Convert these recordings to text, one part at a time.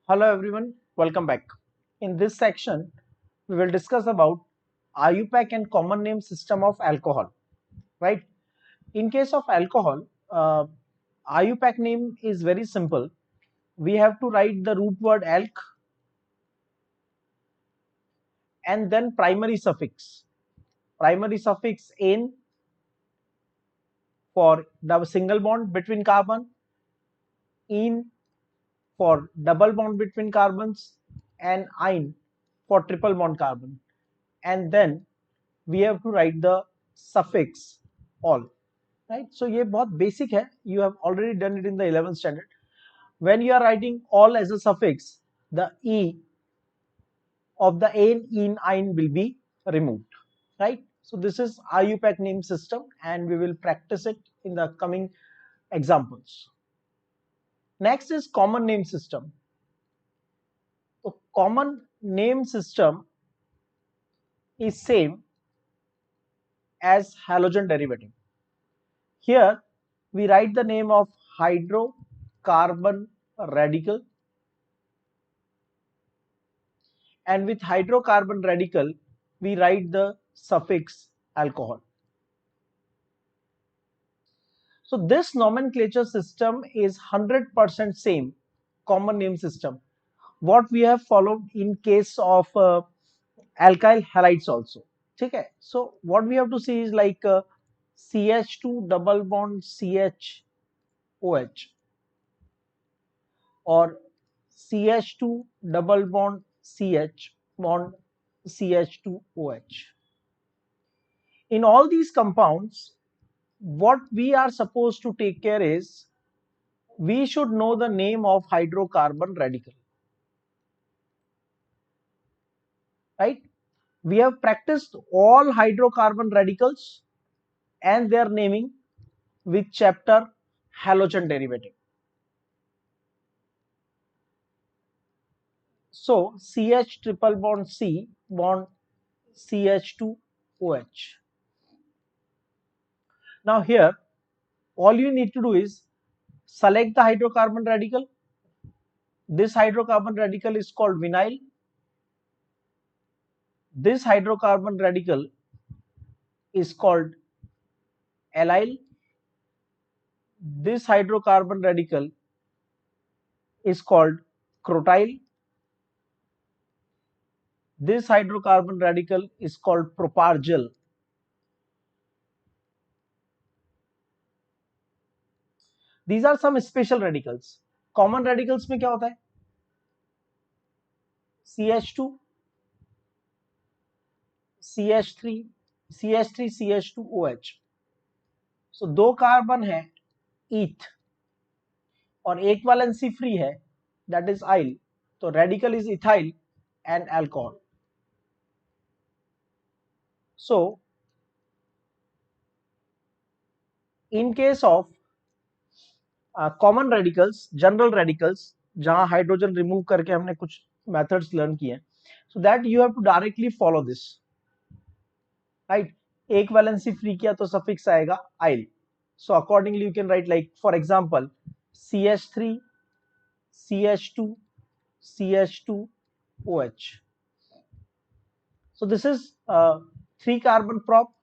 Hello everyone, welcome back. In this section, we will discuss about IUPAC and common name system of alcohol, right? In case of alcohol, IUPAC name is very simple. We have to write the root word alk and then primary suffix. Primary suffix "ane" for the single bond between carbon, "ene" for double bond between carbons, and "ine" for triple bond carbon. And then we have to write the suffix "all." Right, so ये बहुत basic है. You have already done it in the 11th standard. When you are writing all as a suffix, the e of the "ane", "ene", "ine" will be removed. Right, so this is IUPAC name system and we will practice it in the coming examples. Next is common name system. So common name system is same as halogen derivative. Here we write the name of hydrocarbon radical, and with hydrocarbon radical we write the suffix alcohol. So this nomenclature system is 100% same common name system what we have followed in case of alkyl halides also. Okay, so what we have to see is like CH2 double bond CHOH or CH2 double bond CH bond CH2OH. In all these compounds, what we are supposed to take care is we should know the name of hydrocarbon radical, right? We have practiced all hydrocarbon radicals and their naming with chapter halogen derivative. So CH triple bond C bond CH2OH. Now here all you need to do is select the hydrocarbon radical. This hydrocarbon radical is called vinyl. This hydrocarbon radical is called allyl. This hydrocarbon radical is called crotyl. This hydrocarbon radical is called propargyl. These are some special radicals. Common radicals में क्या होता है? CH2, CH3, CH3, CH2OH. So दो carbon है eth और एक valency free है that is yl, तो radical is ethyl and alcohol. So in case of common radicals, general radicals जहां हाइड्रोजन रिमूव करके हमने कुछ मेथड्स लर्न किए, so that you have to directly follow this, right? एक valency free किया तो suffix आएगा yl. So accordingly you can write like for example CH3 CH2 CH2OH. So this is 3 carbon prop,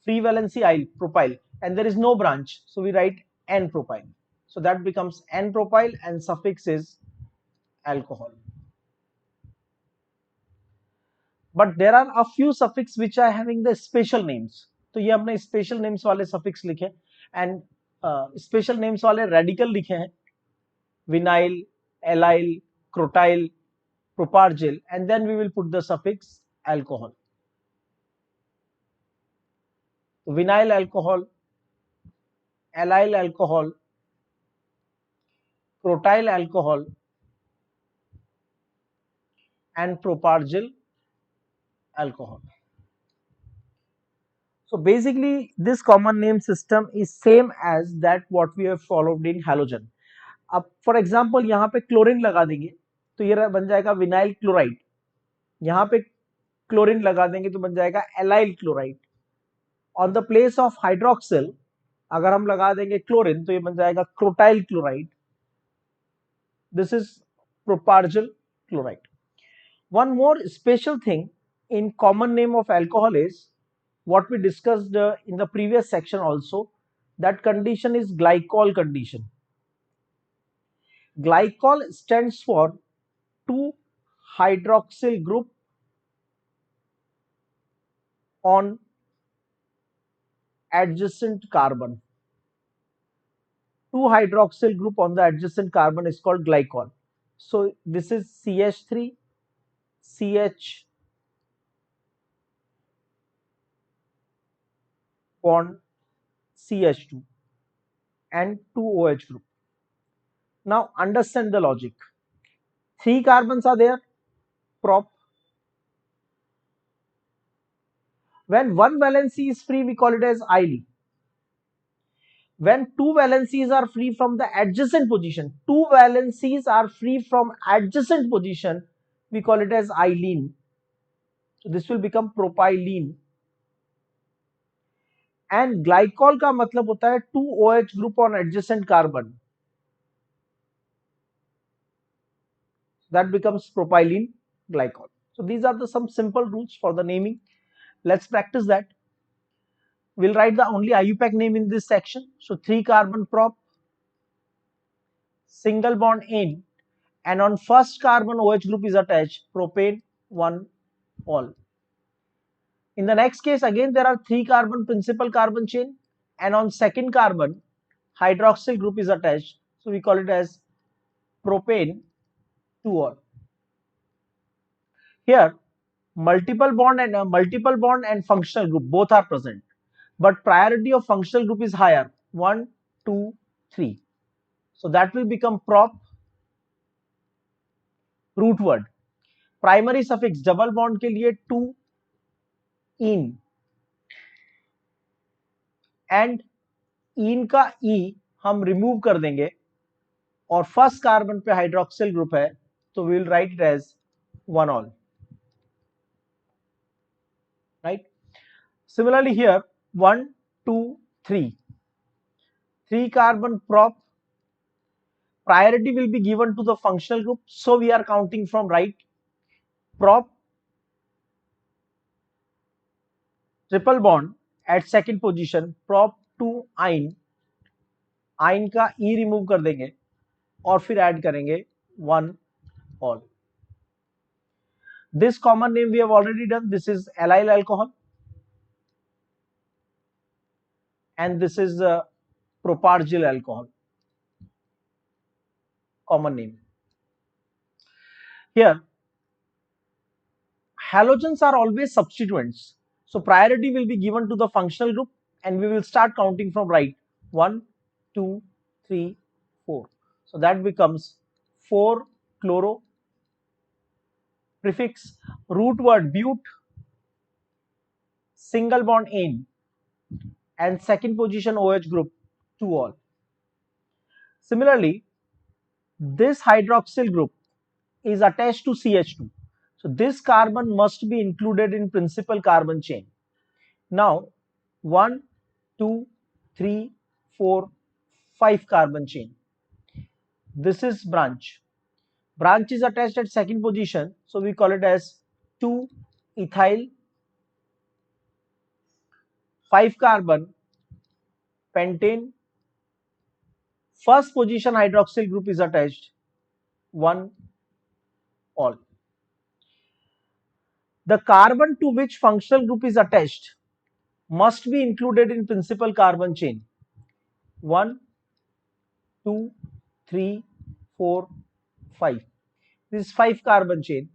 free valency aryl propyl, and there is no branch, so we write N propyl. So that becomes N propyl and suffix is alcohol. But there are a few suffix which are having the special names. तो ये हमने special names वाले suffix लिखे and special names वाले radical लिखे हैं, vinyl, allyl, crotyl, propargyl, and then we will put the suffix alcohol. Vinyl alcohol, allyl alcohol, crotyl alcohol, and propargyl alcohol. So basically this common name system is same as that what we have followed in halogen. अब for example यहाँ पे chlorine लगा देंगे तो ये बन जाएगा vinyl chloride. यहाँ पे क्लोरीन लगा देंगे तो बन जाएगा allyl chloride. On the place of hydroxyl अगर हम लगा देंगे क्लोरीन तो ये बन जाएगा क्रोटाइल chloride. This is propargyl chloride. One more special thing in common name of alcohol is what we discussed in the previous section also. That condition is glycol condition. Glycol stands for 2 hydroxyl group on adjacent carbon. 2 hydroxyl group on the adjacent carbon is called glycol. So this is CH3, CH bond CH2 and 2 OH group. Now understand the logic. 3 carbons are there, prop. When one valency is free, we call it as allyl. When two valencies are free from the adjacent position, we call it asylene. So this will become propylene. And glycol का मतलब होता है 2 OH group on adjacent carbon. That becomes propylene glycol. So these are some simple rules for the naming. Let's practice that. We'll write the only IUPAC name in this section. So 3 carbon prop, single bond in, and on first carbon OH group is attached, propane 1 ol. In the next case, again there are 3 carbon principal carbon chain, and on second carbon hydroxyl group is attached. So we call it as propane 2 ol. Here multiple bond and functional group both are present, but priority of functional group is higher, 1, 2, 3. So that will become prop, root word, primary suffix double bond के लिए 2 इन, and in का ई हम remove कर देंगे और first carbon पे hydroxyl group है तो we will write it as 1 ol. Right. Similarly here 1, 2, 3. 3 carbon prop, priority will be given to the functional group, so we are counting from right. Prop, triple bond at second position, prop 2 ine, आइन का ई remove कर देंगे और फिर add करेंगे 1 all. This common name we have already done. This is allyl alcohol and this is propargyl alcohol. Common name. Here halogens are always substituents, so priority will be given to the functional group and we will start counting from right. 1, 2, 3, 4. So that becomes 4 chloro, prefix root word but, single bond in, and second position OH group 2 all. Similarly, this hydroxyl group is attached to CH2. So this carbon must be included in principal carbon chain. Now 1, 2, 3, 4, 5 carbon chain. This is branch. Branch is attached at second position, so we call it as 2 ethyl 5 carbon pentane. First position hydroxyl group is attached, 1 all. The carbon to which functional group is attached must be included in principal carbon chain. 1, 2, 3, 4, 5. This is 5 carbon chain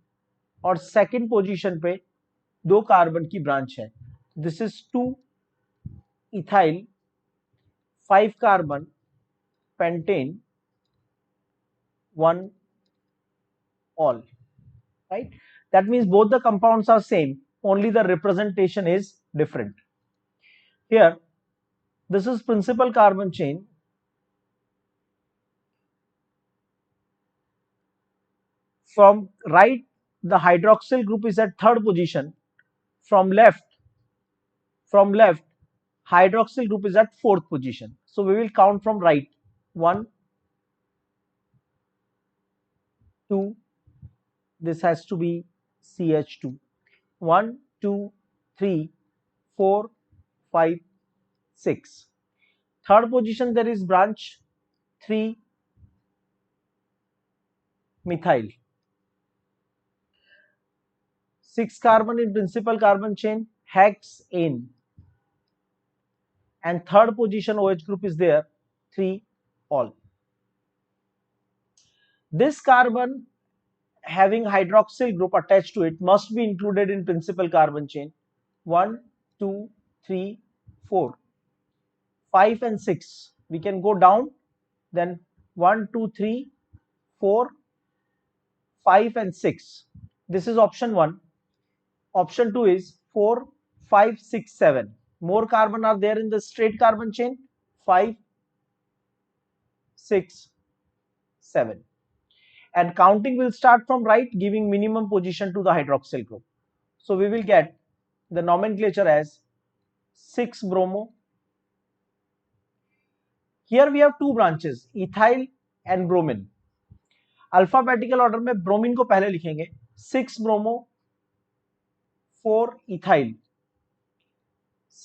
और second position पे 2 carbon की branch है. This is 2 ethyl 5 carbon pentane 1 all. Right? That means both the compounds are same, only the representation is different. Here this is principal carbon chain. From right the hydroxyl group is at third position. From left hydroxyl group is at fourth position. So we will count from right. 1, 2, this has to be CH2. 1, 2, 3, 4, 5, 6. Third position there is branch 3 methyl. 6 carbon in principal carbon chain, hexane. And third position OH group is there, 3 ol. This carbon having hydroxyl group attached to it must be included in principal carbon chain. 1, 2, 3, 4, 5 and 6. We can go down, then 1, 2, 3, 4, 5 and 6. This is option 1. Option 2 is 4, 5, 6, 7. More carbon are there in the straight carbon chain. 5, 6, 7. And counting will start from right, giving minimum position to the hydroxyl group. So we will get the nomenclature as 6 bromo. Here we have two branches, ethyl and bromine. Alphabetical order में bromine को पहले लिखेंगे. 6 bromo, 4 ethyl,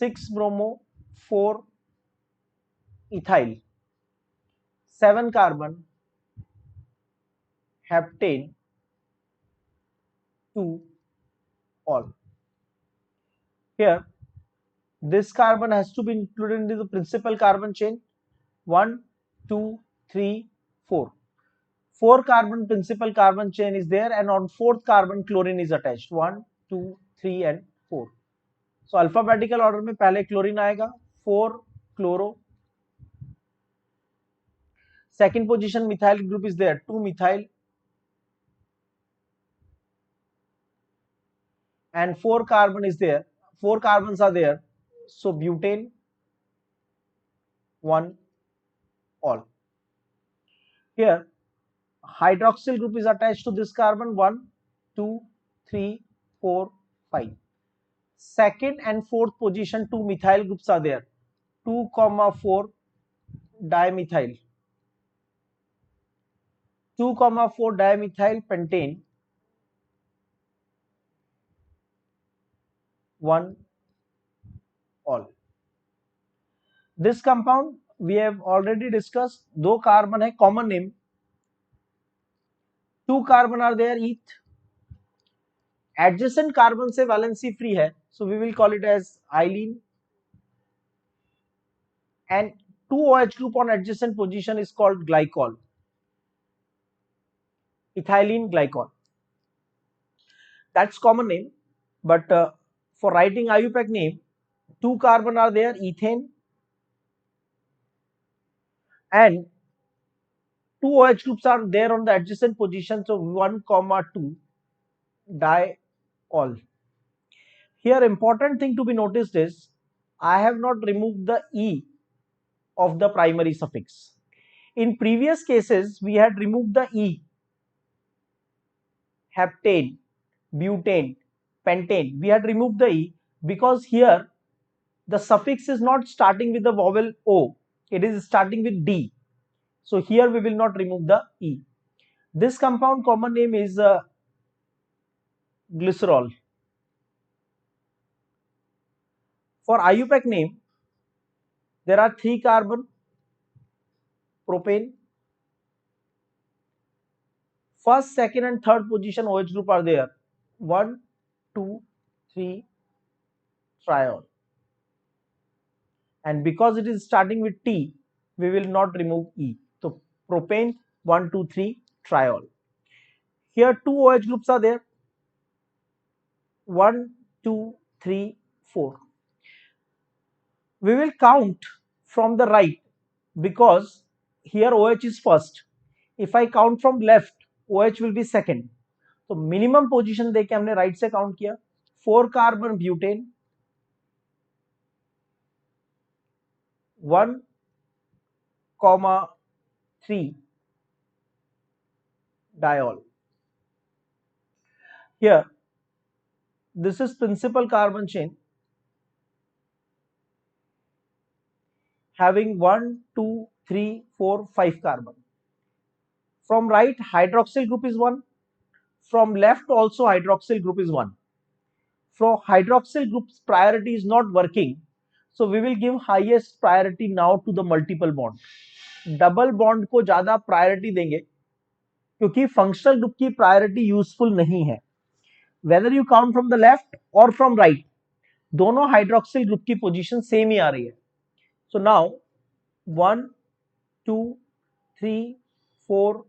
6 bromo, 4 ethyl, 7 carbon, heptane, 2 all. Here this carbon has to be included in the principal carbon chain. 1, 2, 3, 4. 4 carbon principal carbon chain is there, and on 4th carbon chlorine is attached. 1, 2, 3 and 4. So alphabetical order में पहले chlorine आएगा, 4 chloro. Second position methyl group is there, 2 methyl, and 4 carbon is there. 4 carbons are there, so butane, 1 all. Here hydroxyl group is attached to this carbon. 1, 2, 3, 4, 5. Second and fourth position 2 methyl groups are there. 2, 4 dimethyl, 2, 4 dimethyl pentane, 1 all. This compound we have already discussed. 2 carbon है, common name. 2 carbon are there, eth. Adjacent carbon से valency free है, so we will call it as ylene. And 2 OH group on adjacent position is called glycol, ethylene glycol. That's common name, but for writing IUPAC name, 2 carbon are there, ethane, and 2 OH groups are there on the adjacent position, so 1, 2 diol. Here important thing to be noticed is I have not removed the E of the primary suffix. In previous cases we had removed the E, heptane, butane, pentane. We had removed the E because here the suffix is not starting with the vowel O, it is starting with D. So here we will not remove the E. This compound common name is glycerol. For IUPAC name, there are 3 carbon, propane. First, second and third position OH group are there. 1, 2, 3, triol. And because it is starting with T, we will not remove E. So propane, 1, 2, 3, triol. Here 2 OH groups are there. 1, 2, 3, 4. We will count from the right because here OH is first. If I count from left, OH will be second. तो minimum position देके हमने right से count किया. 4 carbon butane, 1, 3 diol. Here this is principal carbon chain having 1, 2, 3, 4, 5 carbon. From right, hydroxyl group is 1. From left also hydroxyl group is 1. For hydroxyl group's priority is not working, so we will give highest priority now to the multiple bond. Double bond को ज्यादा priority देंगे क्योंकि functional group की priority useful नहीं है. Whether you count from the left और from right, दोनों hydroxyl group की पोजीशन सेम ही आ रही है. So now 1 2 3 4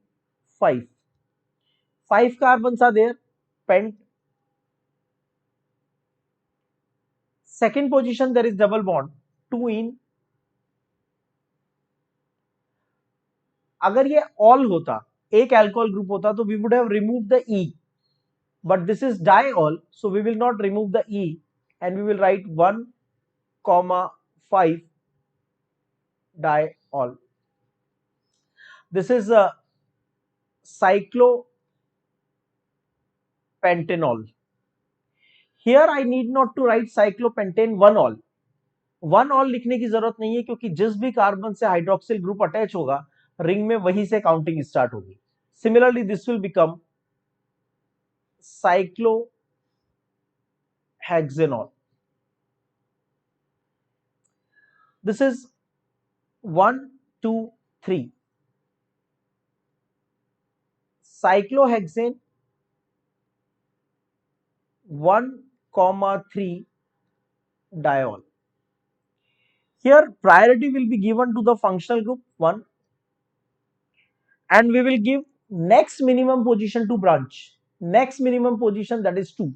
5 carbons are there. Pent. Second position there is double bond 2 in. अगर ये ऑल होता, एक अल्कोहल ग्रुप होता, तो we would have removed the e, but this is diol, so we will not remove the e and we will write 1,5 diol. This is a cyclopentanol. Here I need not to write cyclopentane 1-ol. 1-ol लिखने की जरूरत नहीं है क्योंकि जिस भी carbon से hydroxyl group attach होगा, रिंग में वहीं से काउंटिंग स्टार्ट होगी. Similarly, this will become cyclohexanol. This is 1 2 3. Cyclohexane 1,3 diol. Here priority will be given to the functional group 1 and we will give next minimum position to branch. Next minimum position, that is 2.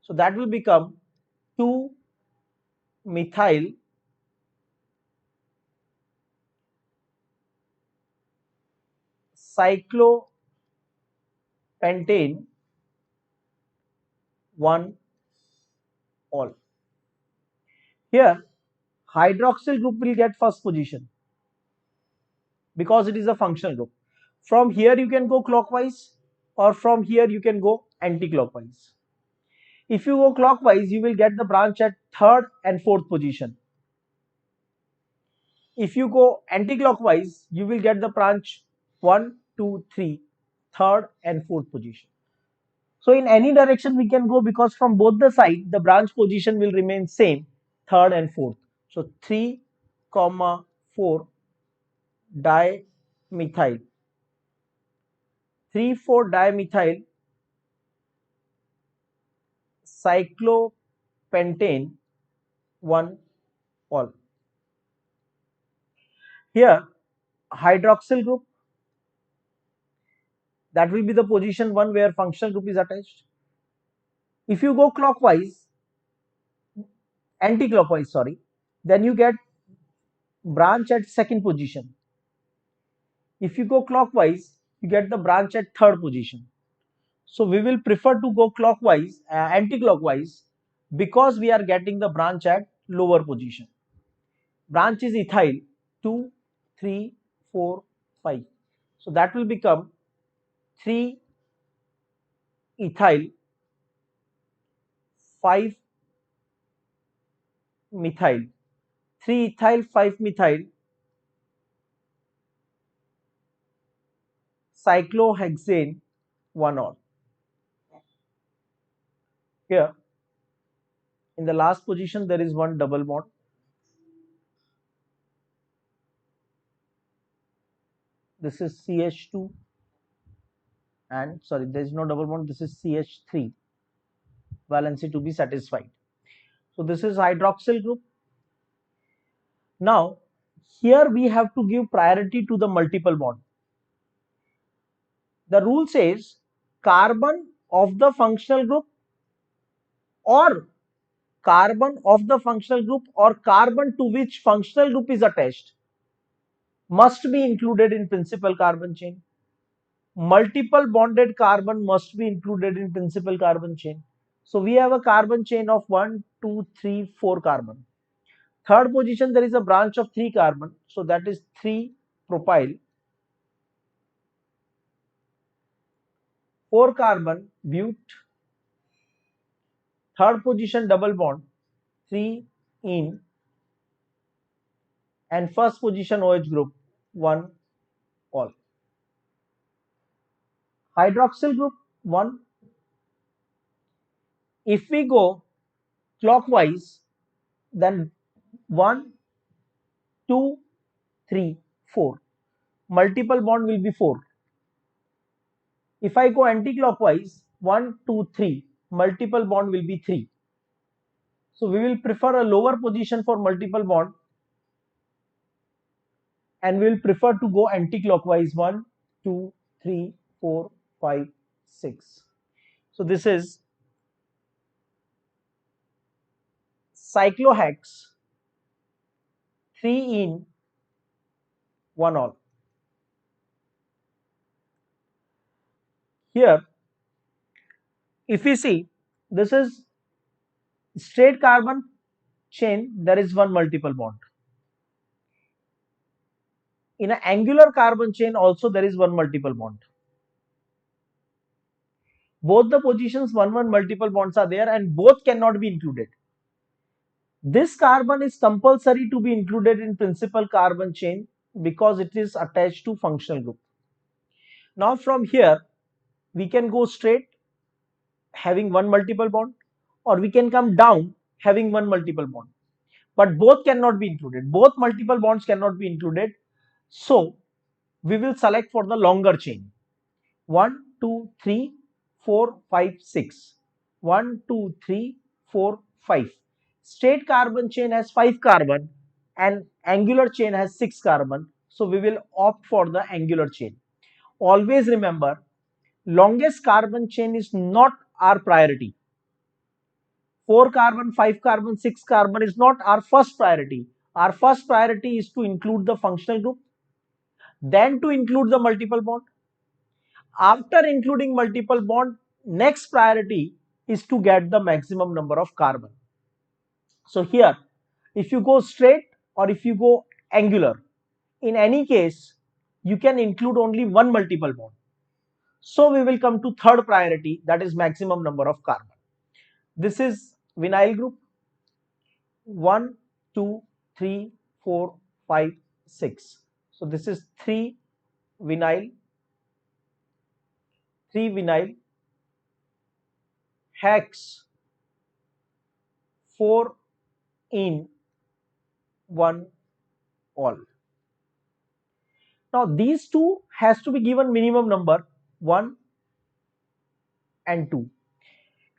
So that will become 2 methyl cyclopentane 1-ol. Here hydroxyl group will get first position because it is a functional group. From here you can go clockwise or from here you can go anti-clockwise. If you go clockwise, you will get the branch at third and fourth position. If you go anti-clockwise, you will get the branch 1 2 3, third and fourth position. So in any direction we can go because from both the sides the branch position will remain same, third and fourth. So 3, 4 dimethyl, 3,4 dimethyl cyclopentane 1-ol. Here hydroxyl group, that will be the position 1 where functional group is attached. If you go clockwise, anti-clockwise, sorry, then you get branch at second position. If you go clockwise, you get the branch at third position. So we will prefer to go clockwise, anti-clockwise, because we are getting the branch at lower position. Branch is ethyl 2, 3, 4, 5. So that will become 3 ethyl 5 methyl, 3 ethyl 5 methyl cyclohexane 1-ol. Here in the last position there is one double bond. This is CH2 and sorry, there is no double bond, this is CH3, valency to be satisfied. So this is hydroxyl group. Now here we have to give priority to the multiple bond. The rule says carbon of the functional group or carbon of the functional group or carbon to which functional group is attached must be included in principal carbon chain. Multiple bonded carbon must be included in principal carbon chain. So we have a carbon chain of 1 2 3 4 carbon. Third position there is a branch of 3 carbon, so that is 3 propyl, 4 carbon but. Third position double bond 3 in and first position OH group 1-ol. hydroxyl group 1. If we go clockwise, then 1, 2, 3, 4. Multiple bond will be 4. If I go anti-clockwise, 1, 2, 3. Multiple bond will be 3. So we will prefer a lower position for multiple bond, and we will prefer to go anti-clockwise 1, 2, 3, 4, 5, 6. So this is cyclohex 3 in 1 all. Here, if we see, this is straight carbon chain, there is one multiple bond. In an angular carbon chain also there is one multiple bond. Both the positions 1 1 multiple bonds are there and both cannot be included. This carbon is compulsory to be included in principal carbon chain because it is attached to functional group. Now from here we can go straight having one multiple bond, or we can come down having one multiple bond, but both cannot be included. Both multiple bonds cannot be included. So we will select for the longer chain. 1, 2, 3, 4, 5, 6. 1, 2, 3, 4, 5. Straight carbon chain has 5 carbon and angular chain has 6 carbon. So we will opt for the angular chain. Always remember, longest carbon chain is not our priority. 4 carbon, 5 carbon, 6 carbon is not our first priority. Our first priority is to include the functional group, then to include the multiple bond. After including multiple bond, next priority is to get the maximum number of carbon. So here, if you go straight or if you go angular, in any case, you can include only one multiple bond. So we will come to third priority, that is maximum number of carbon. This is vinyl group 1, 2, 3, 4, 5, 6. So this is 3 vinyl, hex 4 in 1 all. Now these two has to be given minimum number 1 and 2.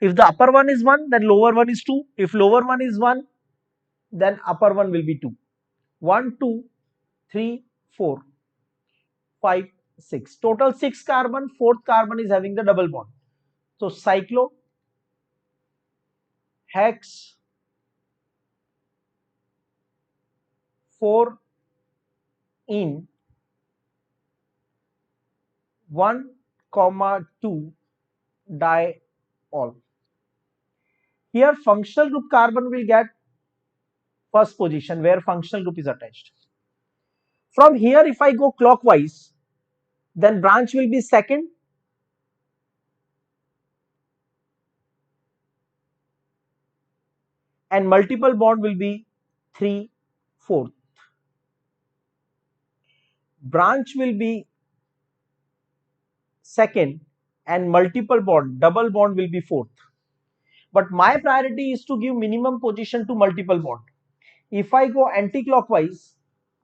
If the upper one is 1, then lower one is 2. If lower one is 1, then upper one will be 2. 1, 2, 3, 4, 5, 6. Total 6 carbon, fourth carbon is having the double bond. So cyclo hex 4 in 1, 2 diol. Here functional group carbon will get first position where functional group is attached. From here, if I go clockwise, then branch will be second, and multiple bond will be 3, 4. Branch will be second and multiple bond, double bond will be fourth. But my priority is to give minimum position to multiple bond. If I go anti-clockwise,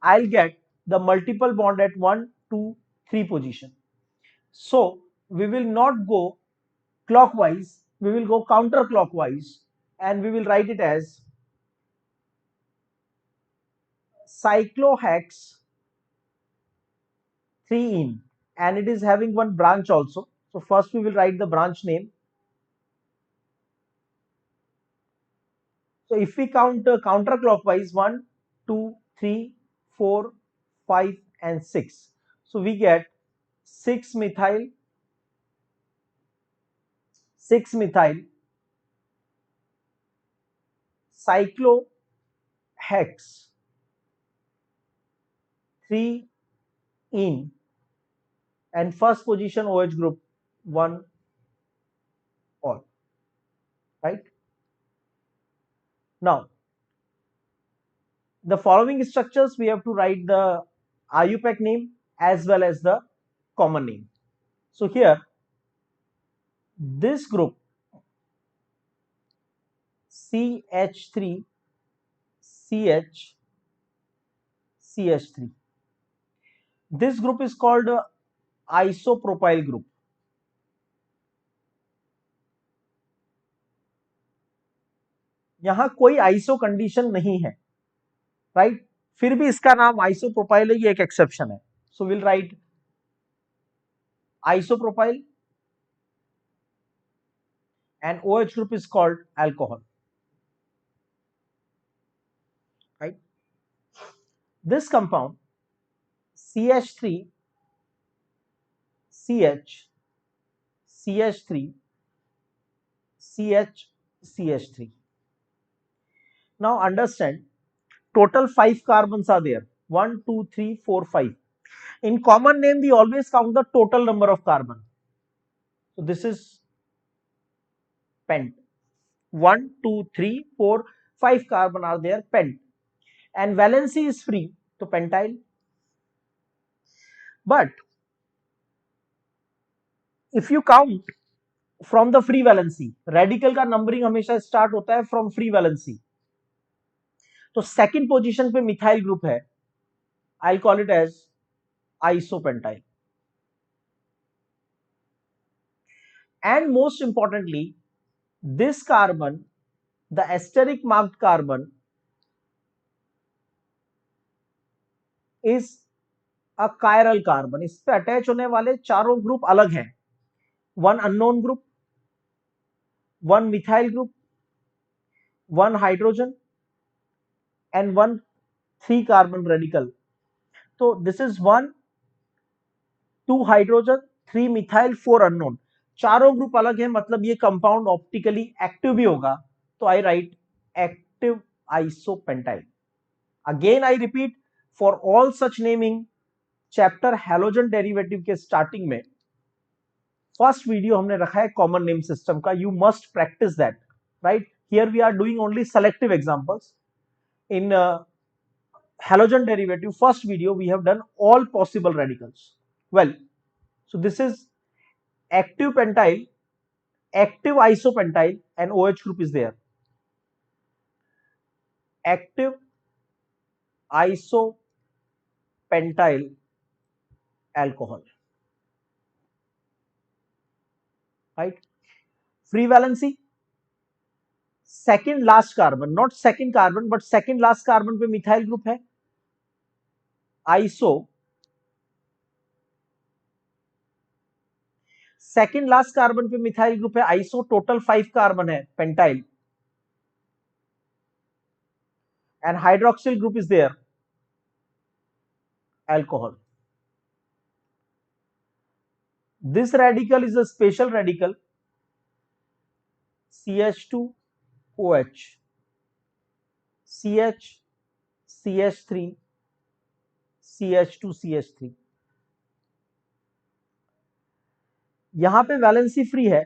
I'll get the multiple bond at 1, 2, 3 position. So we will not go clockwise, we will go counterclockwise, and we will write it as cyclohex 3 in, and it is having one branch also. So first we will write the branch name. So if we count counterclockwise 1, 2, 3, 4, 5 and 6. So we get 6 methyl, 6 methyl cyclohex 3 in, and first position OH group 1 all, right? Now the following structures we have to write the IUPAC name as well as the common name. So here this group CH3 CH CH3, this group is called isopropyl group. यहां कोई iso condition नहीं है, right? फिर भी इसका नाम isopropyl है, ये एक एक्सेप्शन है. So will write isopropyl and OH group is called alcohol, right? This compound CH3 CH CH3 CH CH3. Now understand, total 5 carbons are there. 1 2 3 4 5. In common name we always count the total number of carbon. So this is pent. 1 2 3 4 5 carbon are there, pent, and valency is free, so pentyl. But if you count from the free valency, radical का numbering हमेशा start होता है from free valency. तो second position पे methyl group है, I'll call it as isopentyl. And most importantly, this carbon, the asterisk marked carbon, is a chiral carbon. इस पे attach होने वाले चारों ग्रुप अलग हैं. One unknown group, one methyl group, one hydrogen, and one 3 carbon radical. So this is 1 2 hydrogen, 3 methyl, 4 unknown. चारों group अलग है, मतलब ये कंपाउंड ऑप्टिकली एक्टिव भी होगा. तो I write active isopentyl. Again I repeat, for all such naming, chapter halogen derivative के starting में फर्स्ट वीडियो हमने रखा है कॉमन नेम सिस्टम का. You must practice that, right? Here we are doing only selective examples. In halogen derivative first video we have done all possible radicals. Well, so this is active pentyl, active isopentyl, and OH group is there. Active isopentyl alcohol, right? Free valency, second last carbon, not second carbon but second last carbon पे methyl group है. Iso, second last carbon पे methyl group है. Iso, total 5 carbon है, pentyl, and hydroxyl group is there, alcohol. This radical is a special radical, CH2OH, CH, CH3, CH2CH3. यहां पे valency free है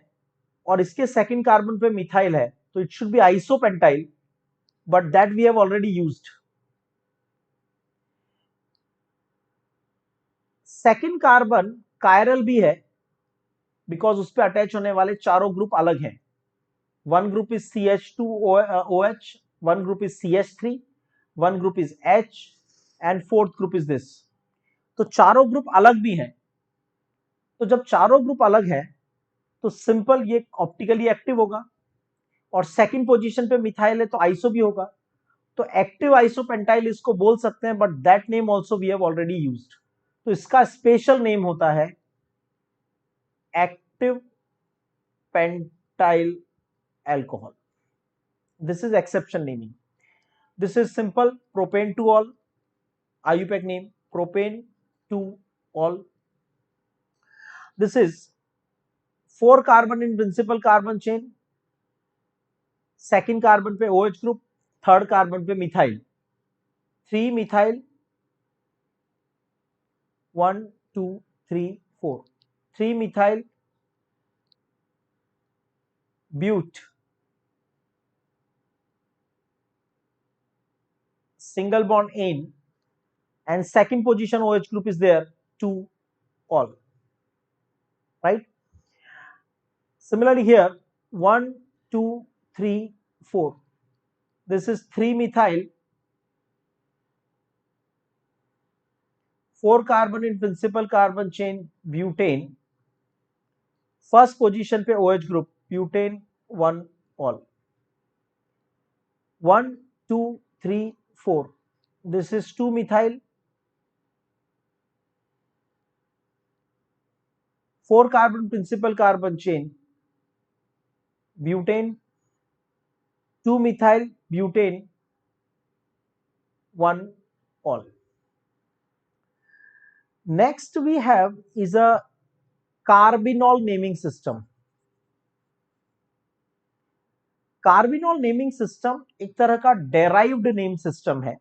और इसके सेकंड कार्बन पे मिथाइल है, तो it should be isopentyl, but that we have already used. Second carbon chiral भी है बिकॉज उस पे अटैच होने वाले चारों ग्रुप अलग हैं. One group is CH2OH, one group is CH3, one group is H, and fourth group is this. तो चारों ग्रुप अलग भी हैं. तो जब चारों ग्रुप अलग है तो सिंपल ये ऑप्टिकली एक्टिव होगा, और सेकंड पोजीशन पे मिथाइल है तो आइसो भी होगा. तो एक्टिव आइसोपेंटाइल इसको बोल सकते हैं, but that name also we have already used. तो इसका स्पेशल नेम होता है active pentyl alcohol. This is exception naming. This is simple propane to all, IUPAC name propane to all. This is 4 carbon in principal carbon chain, second carbon पे OH group, third carbon पे methyl, 3 methyl, 1 2 3 4, 3 methyl but, single bond in, and second position OH group is there, to all, right? Similarly here, 1 2 3 4, this is 3 methyl, 4 carbon in principal carbon chain butane, first position पे OH group butane 1 all, 1 2 3 4, this is 2 methyl, 4 carbon principal carbon chain butane, 2 methyl butane 1 all. Next we have is a carbinol naming system. Carbinol naming system एक तरह का derived name system है.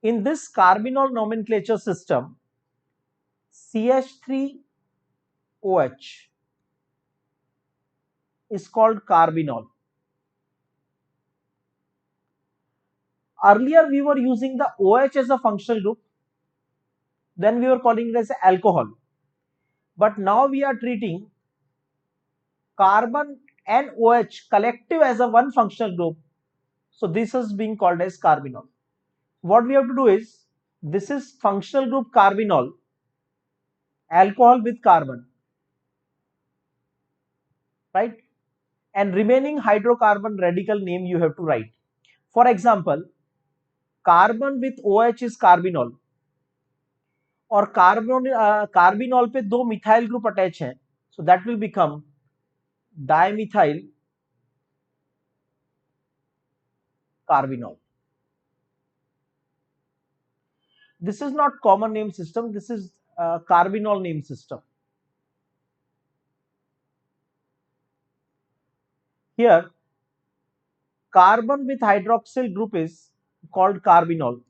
In this carbinol nomenclature system, CH3OH is called carbinol. Earlier we were using the OH as a functional group, then we were calling it as alcohol, but now we are treating carbon and OH collective as a one functional group, so this is being called as carbinol. What we have to do is, this is functional group carbinol, alcohol with carbon, right, and remaining hydrocarbon radical name you have to write. For example, carbon with OH is carbinol, और carbinol पे 2 methyl group attach हैं, so that will become dimethyl carbinol. This is not common name system, this is carbinol name system. Here carbon with hydroxyl group is called carbinol.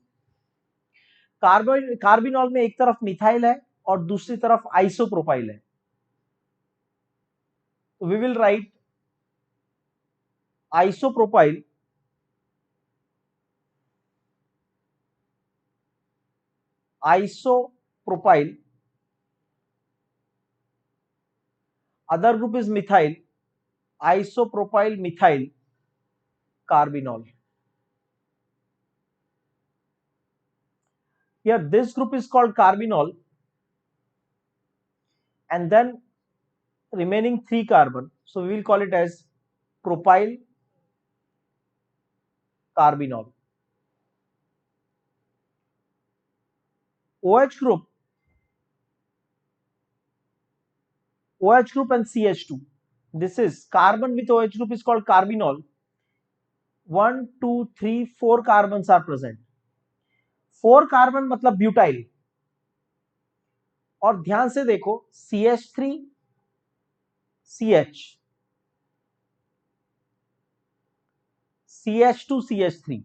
Carbinol में एक तरफ methyl है और दूसरी तरफ isopropyl है. We will write isopropyl other group is methyl, isopropyl methyl carbinol. Here this group is called carbinol, and then remaining 3 carbon, so we will call it as propyl carbinol. OH group and CH2, this is carbon with OH group is called carbinol. 1 2 3 4 carbons are present. 4 carbon मतलब butyl, और ध्यान से देखो CH3 CH, CH2 CH3,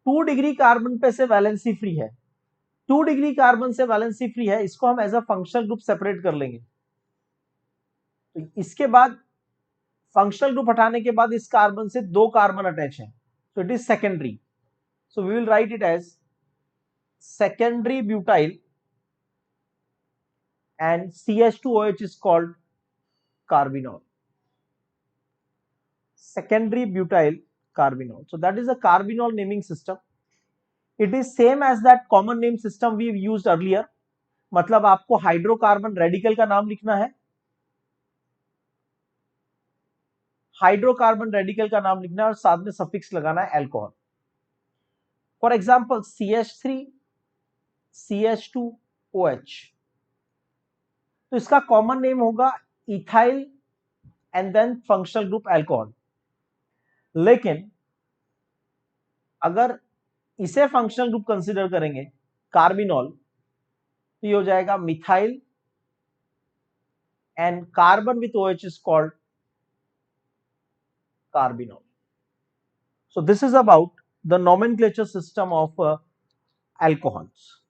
2 degree carbon पे से valency free है, 2 degree carbon से valency free है, इसको हम as a functional group separate कर लेंगे. तो इसके बाद फंक्शनल ग्रुप हटाने के बाद इस कार्बन से 2 कार्बन अटैच हैं, so it is secondary, so we will write it as secondary butyl, and CH2OH is called carbinol, secondary butyl carbinol. So that is a carbinol naming system. It is same as that common name system we used earlier. मतलब आपको hydrocarbon radical का नाम लिखना है, hydrocarbon radical का नाम लिखना है और साथ में सफिक्स लगाना है alcohol. For example CH3 CH2OH, तो इसका कॉमन नेम होगा ethyl and then functional group alcohol. लेकिन अगर इसे फंक्शनल ग्रुप कंसीडर करेंगे कार्बिनॉल, तो ये हो जाएगा methyl and carbon with OH is called carbinol. So this is about the nomenclature system of alcohols.